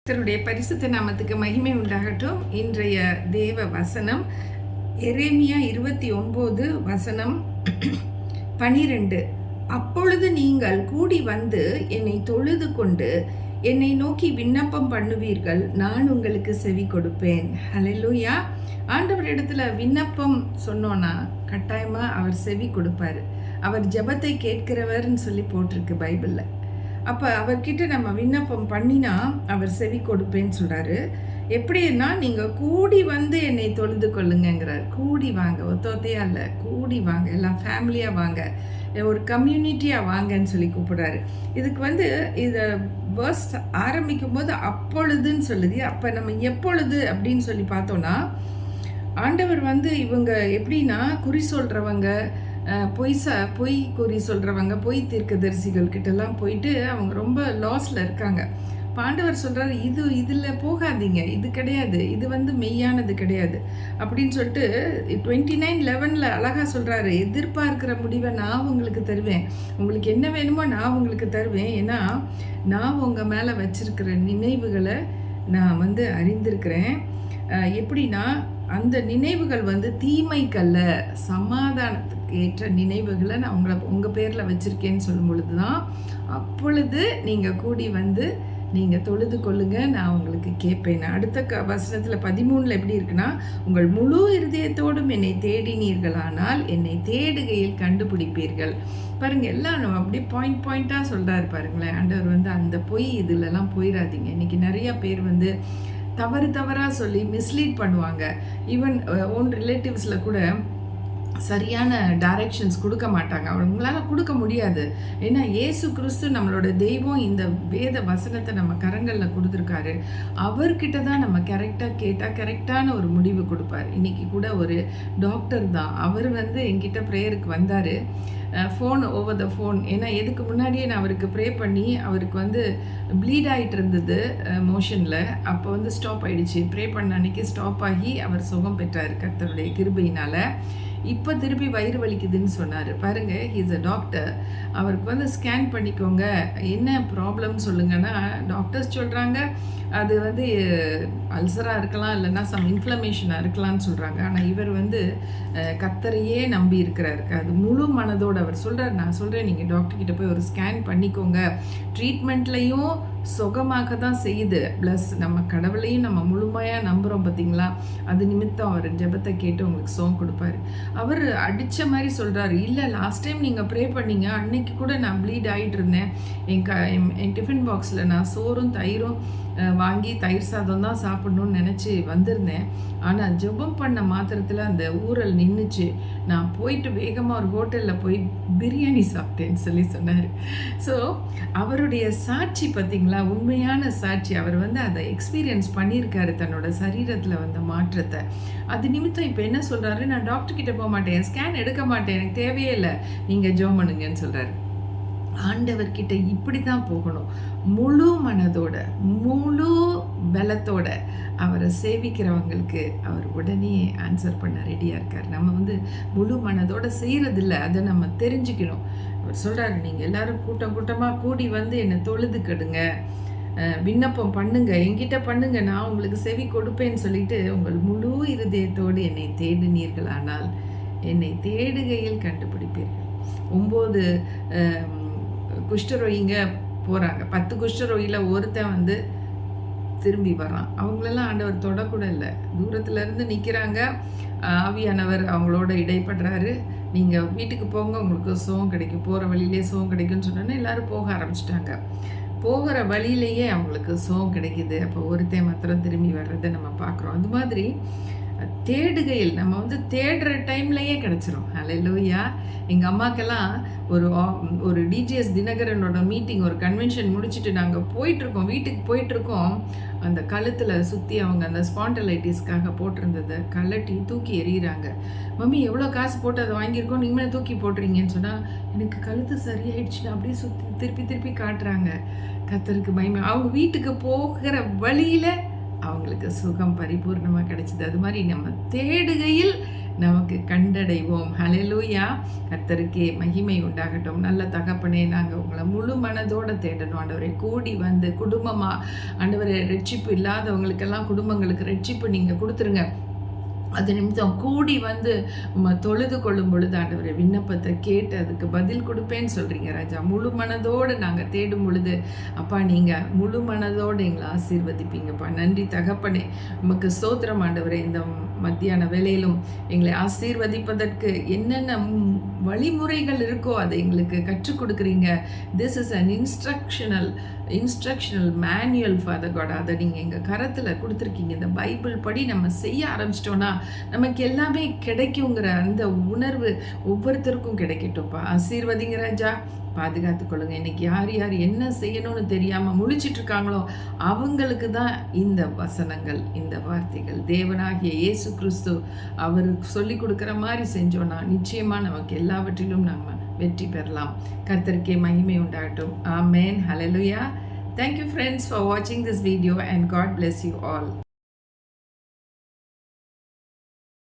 கர்த்தருடைய பரிசுத்த நாமத்துக்கு மகிமை உண்டாகட்டும். இன்றைய தேவ வசனம் எரேமியா 29 வசனம் 12. அப்பொழுது நீங்கள் கூடி வந்து என்னை தொழுது கொண்டு என்னை நோக்கி விண்ணப்பம் பண்ணுவீர்கள், நான் உங்களுக்கு செவி கொடுப்பேன். ஹல்லேலூயா. ஆண்டவர் இடத்துல விண்ணப்பம் சொன்னோன்னா கட்டாயமா அவர் செவி கொடுப்பாரு. அவர் ஜெபத்தை கேட்கிறவர்னு சொல்லி போட்டிருக்கு பைபிளில். அப்போ அவர்கிட்ட நம்ம விண்ணப்பம் பண்ணினா அவர் செவி கொடுப்பேன்னு சொல்கிறாரு. எப்படின்னா நீங்கள் கூடி வந்து என்னை தொழுது கொள்ளுங்கிறார். கூடி வாங்க, ஒத்தொத்தையா இல்லை, கூடி வாங்க, எல்லாம் ஃபேமிலியாக வாங்க, ஒரு கம்யூனிட்டியாக வாங்கன்னு சொல்லி கூப்பிடுறாரு. இதுக்கு இதை வேர்ஸ் ஆரம்பிக்கும் போது அப்பொழுதுன்னு சொல்லுது. அப்போ நம்ம எப்பொழுது அப்படின்னு சொல்லி பார்த்தோன்னா, ஆண்டவர் இவங்க எப்படின்னா குறி சொல்கிறவங்க, பொய் குறி சொல்கிறவங்க, பொய் தீர்க்கதரிசிகள் கிட்டலாம் போயிட்டு அவங்க ரொம்ப லாஸில் இருக்காங்க. ஆண்டவர் சொல்கிறாரு, இதில் போகாதீங்க, இது கிடையாது, இது மெய்யானது கிடையாது அப்படின்னு சொல்லிட்டு 29:11 அழகாக சொல்கிறாரு. எதிர்பார்க்கிற முடிவை நான் உங்களுக்கு தருவேன், உங்களுக்கு என்ன வேணுமோ நான் உங்களுக்கு தருவேன், ஏன்னா நான் உங்கள் மேலே வச்சிருக்கிற நினைவுகளை நான் அறிந்திருக்கிறேன். எப்படின்னா அந்த நினைவுகள் தீமைக்கல்ல, சமாதானத்துக்கு ஏற்ற நினைவுகளை நான் உங்கள் பேரில் வச்சுருக்கேன்னு சொல்லும் பொழுது தான், அப்பொழுது நீங்கள் கூடி நீங்கள் தொழுது கொள்ளுங்க, நான் உங்களுக்கு கேட்பேன். அடுத்த வசனத்தில் 13 எப்படி இருக்குன்னா, உங்கள் முழு இருதயத்தோடும் என்னை தேடினீர்களானால் என்னை தேடுகையில் கண்டுபிடிப்பீர்கள். பாருங்கள், எல்லாம் நம்ம அப்படியே பாயிண்டாக சொல்கிறாரு பாருங்களேன். ஆண்டவர் அந்த பொய் இதுலலாம் போயிடாதீங்க. இன்றைக்கி நிறையா பேர் தவறாக சொல்லி மிஸ்லீட் பண்ணுவாங்க. ஈவன் ஓன் ரிலேட்டிவ்ஸில் கூட சரியான டைரக்ஷன்ஸ் கொடுக்க மாட்டாங்க. அவங்களால கொடுக்க முடியாது. ஏன்னா இயேசு கிறிஸ்து நம்மளோட தெய்வம். இந்த வேத வசனத்தை நம்ம கரங்களில் கொடுத்துருக்காரு. அவர்கிட்ட தான் நம்ம கரெக்டாக கேட்டால் கரெக்டான ஒரு முடிவு கொடுப்பார். இன்றைக்கி கூட ஒரு டாக்டர் தான், அவர் என்கிட்ட ப்ரேயருக்கு வந்தார், ஃபோன் ஓவர் த ஃபோன். ஏன்னா எதுக்கு முன்னாடியே நான் அவருக்கு ப்ரே பண்ணி அவருக்கு ப்ளீட் ஆகிட்டு இருந்தது மோஷனில். அப்போ ஸ்டாப் ஆகிடுச்சு. ப்ரே பண்ண அன்றைக்கி ஸ்டாப் ஆகி அவர் சுகம் பெற்றார் கர்த்தருடைய கிருபையினால். இப்போ திருப்பி வயிறு வலிக்குதுன்னு சொன்னார். பாருங்கள், ஹீஸ் அ டாக்டர். அவருக்கு ஸ்கேன் பண்ணிக்கோங்க, என்ன ப்ராப்ளம் சொல்லுங்கன்னா, டாக்டர்ஸ் சொல்கிறாங்க அது அல்சராக இருக்கலாம், இல்லைன்னா சம் இன்ஃப்ளமேஷனாக இருக்கலாம்னு சொல்கிறாங்க. ஆனால் இவர் கர்த்தரையே நம்பி இருக்கிறாரு. அது முழு மனதோடு அவர் சொல்கிறார். நான் சொல்கிறேன், நீங்கள் டாக்டர்கிட்ட போய் ஒரு ஸ்கேன் பண்ணிக்கோங்க, ட்ரீட்மெண்ட்லேயும் சுகமாக தான் செய்யுது, ப்ளஸ் நம்ம கடவுளையும் நம்ம முழுமையாக நம்புகிறோம் பார்த்தீங்களா, அது நிமித்தம் அவர் ஜெபத்தை கேட்டு உங்களுக்கு சுகம் கொடுப்பாரு. அவர் அடித்த மாதிரி சொல்கிறாரு, இல்லை லாஸ்ட் டைம் நீங்கள் ப்ரே பண்ணீங்க, அன்னைக்கு கூட நான் ப்ளீட் ஆகிட்டு இருந்தேன், என் டிஃபன் பாக்ஸில் நான் சோறும் தயிரும் வாங்கி தயிர் சாதம் தான் சாப்பிடணும்னு நினச்சி வந்திருந்தேன். ஆனால் ஜெபம் பண்ண மாத்திரத்தில் அந்த ஊரல் நின்றுச்சு. நான் போயிட்டு வேகமாக ஒரு ஹோட்டலில் போய் பிரியாணி சாப்பிட்டேன்னு சொல்லி சொன்னார். ஸோ அவருடைய சாட்சி பார்த்திங்களா, உண்மையான சாட்சி. அவர் அதை எக்ஸ்பீரியன்ஸ் பண்ணியிருக்காரு தன்னோட சரீரத்தில் மாற்றத்தை. அது நிமித்தம் இப்போ என்ன சொல்கிறாரு, நான் டாக்டர்கிட்ட போக மாட்டேன், ஸ்கேன் எடுக்க மாட்டேன், எனக்கு தேவையே இல்லை, நீங்கள் ஜெபம் பண்ணுங்கன்னு சொல்கிறாரு. ஆண்டவர்கிட்ட இப்படி தான் போகணும், முழு மனதோட முழு பலத்தோட. அவரை சேவிக்கிறவங்களுக்கு அவர் உடனே ஆன்சர் பண்ண ரெடியாக இருக்கார். நம்ம முழு மனதோட செய்கிறதில்ல, அதை நம்ம தெரிஞ்சுக்கணும். அவர் சொல்கிறாரு, நீங்கள் எல்லோரும் கூட்டமாக கூடி என்னை தொழுது கெடுங்க, விண்ணப்பம் பண்ணுங்க, என்கிட்ட பண்ணுங்க, நான் உங்களுக்கு செவி கொடுப்பேன்னு சொல்லிட்டு, உங்கள் முழு இருதயத்தோடு என்னை தேடினீர்களானால் என்னை தேடுகையில் கண்டுபிடிப்பீர்கள். 9 குஷ்டரோகிங்க போகிறாங்க. 10 குஷ்டரோகியில் ஒருத்தன் திரும்பி வரான். அவங்களெல்லாம் ஆண்டவர் தொடக்கூட இல்லை, தூரத்துலேருந்து நிற்கிறாங்க. ஆவியானவர் அவங்களோட இடைப்படுறாரு. நீங்கள் வீட்டுக்கு போங்க, உங்களுக்கு சுகம் கிடைக்கும், போகிற வழியிலே சுகம் கிடைக்கும்னு சொன்னோன்னே எல்லோரும் போக ஆரம்பிச்சிட்டாங்க. போகிற வழியிலேயே அவங்களுக்கு சுகம் கிடைக்கிது. அப்போ ஒருத்தன் மாத்திரம் திரும்பி வர்றதை நம்ம பார்க்குறோம். அது மாதிரி தேடுகையில் நம்ம தேடுற டைம்லையே கிடச்சிரும். ஹல்லேலூயா. எங்கள் அம்மாக்கெல்லாம் ஒரு டிஜிஎஸ் தினகரனோட மீட்டிங், ஒரு கன்வென்ஷன் முடிச்சுட்டு நாங்கள் போயிட்டுருக்கோம், வீட்டுக்கு போயிட்டுருக்கோம். அந்த கழுத்தில் சுற்றி அவங்க அந்த ஸ்பாண்டலைட்டிஸ்க்காக போட்டிருந்ததை கலட்டி தூக்கி எறிகிறாங்க. மம்மி எவ்வளோ காசு போட்டு அதை வாங்கியிருக்கோம், நீங்கள் தூக்கி போட்டுறீங்கன்னு சொன்னால், எனக்கு கழுத்து சரியாயிடுச்சுன்னா அப்படியே சுற்றி திருப்பி காட்டுறாங்க. கர்த்தருக்கு மகிமை. அவங்க வீட்டுக்கு போகிற வழியில் அவங்களுக்கு சுகம் பரிபூர்ணமாக கிடைச்சிது. அது மாதிரி நம்ம தேடுகையில் நமக்கு கண்டடைவோம். ஹல்லேலூயா. கர்த்தருக்கே மகிமை உண்டாகட்டும். நல்ல தகப்பனே, நாங்கள் உங்களை முழு மனதோடு தேடணும் ஆண்டவரே. கூடி வந்து குடும்பமாக ஆண்டவரே, ரட்சிப்பு இல்லாதவங்களுக்கெல்லாம் குடும்பங்களுக்கு ரட்சிப்பு நீங்கள் கொடுத்துருங்க. அது நிமித்தம் கூடி வந்து தொழுது கொள்ளும் பொழுது ஆண்டவரே, விண்ணப்பத்தை கேட்டு அதுக்கு பதில் கொடுப்பேன்னு சொல்கிறீங்க ராஜா. முழு மனதோடு நாங்கள் தேடும் பொழுது அப்பா, நீங்கள் முழு மனதோடு எங்களை ஆசீர்வதிப்பீங்கப்பா. நன்றி தகப்பனே, உமக்கு ஸ்தோத்திரம் ஆண்டவரே. இந்த மத்தியான வேளையிலும் எங்களை ஆசீர்வதிப்பதற்கு என்னென்ன வழிமுறைகள் இருக்கோ அதை எங்களுக்கு கற்றுக் கொடுக்குறீங்க. This is an instructional manual father God. அதை நீங்கள் எங்கள் கரத்தில் கொடுத்துருக்கீங்க. இந்த பைபிள் படி நம்ம செய்ய ஆரம்பிச்சிட்டோன்னா நமக்கு எல்லாமே கிடைக்குங்கிற அந்த உணர்வு ஒவ்வொருத்தருக்கும் கிடைக்கட்டும்ப்பா. ஆசீர்வதிங்க ராஜா. பாதுகாத்துக்கொள்ளுங்க. இன்னைக்கு யார் யார் என்ன செய்யணும்னு தெரியாமல் முழிச்சிட்டு இருக்காங்களோ அவங்களுக்கு தான் இந்த வசனங்கள், இந்த வார்த்தைகள் தேவனாகிய இயேசு கிறிஸ்து அவர் சொல்லி கொடுக்குற மாதிரி செஞ்சோன்னா நிச்சயமாக நமக்கு எல்லாவற்றிலும் நம்ம வெற்றி பெறலாம். கர்த்தருக்கே மகிமை உண்டாகட்டும். ஆமென். ஹல்லேலூயா. Thank you friends for watching this video and God bless you all.